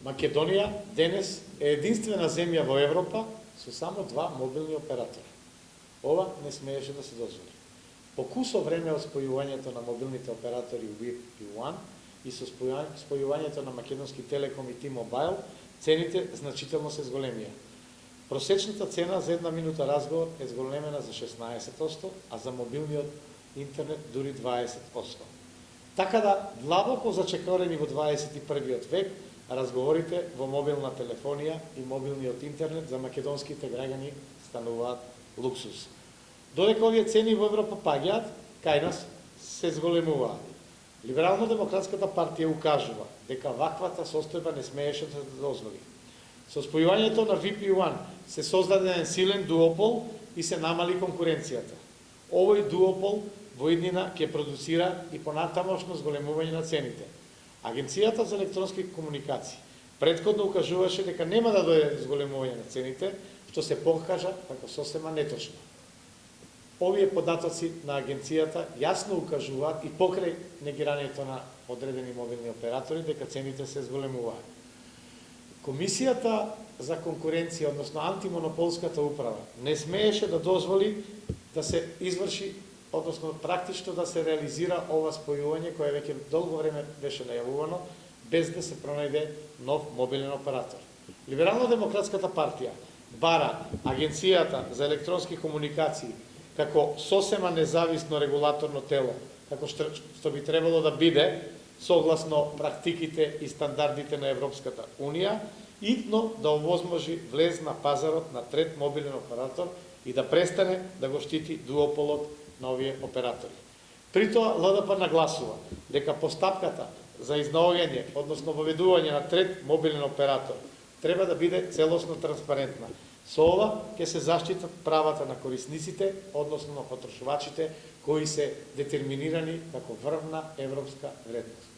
Македонија денес е единствена земја во Европа со само 2 мобилни оператора. Ова не смееше да се дозволи. По кусо време од спојувањето на мобилните оператори VIP и One и со спојувањето на Македонски Телеком и T-Mobile, цените значително се зголемија. Просечната цена за 1 минута разговор е зголемена за 16%, а за мобилниот интернет дури 20%. Така да, длабоко зачекорени во 21. век, разговорите во мобилна телефонија и мобилниот интернет за македонските граѓани стануваат луксус. Додека овие цени во Европа паѓаат, кај нас се зголемуваат. Либерално-демократската партија укажува дека ваквата состојба не смееше да се дозволи. Со спојувањето на VIP и One се создаде силен дуопол и се намали конкуренцијата. Овој дуопол во иднина ќе продуцира и понатамошно зголемување на цените. Агенцијата за електронски комуникации претходно укажуваше дека нема да дојде зголемување на цените, што се покажа како сосема неточно. Овие податоци на агенцијата јасно укажуваат и покрај негирањето на одредени мобилни оператори дека цените се зголемуваат. Комисијата за конкуренција, односно антимонополската управа, не смееше да дозволи да се изврши, односно практично да се реализира ова спојување кое веќе долго време беше најавувано, без да се пронајде нов мобилен оператор. Либерално-демократската партија бара Агенцијата за електронски комуникации како сосема независно регулаторно тело, како што би требало да биде согласно практиките и стандардите на Европската Унија, итно да овозможи влез на пазарот на трет мобилен оператор и да престане да го штити дуополот на овие оператори. При тоа ЛДП нагласува дека постапката за изнаоѓање, односно воведување на трет мобилен оператор, треба да биде целосно транспарентна. Со ова ќе се заштитат правата на корисниците, односно на потрошувачите, кои се детерминирани како врвна европска вредност.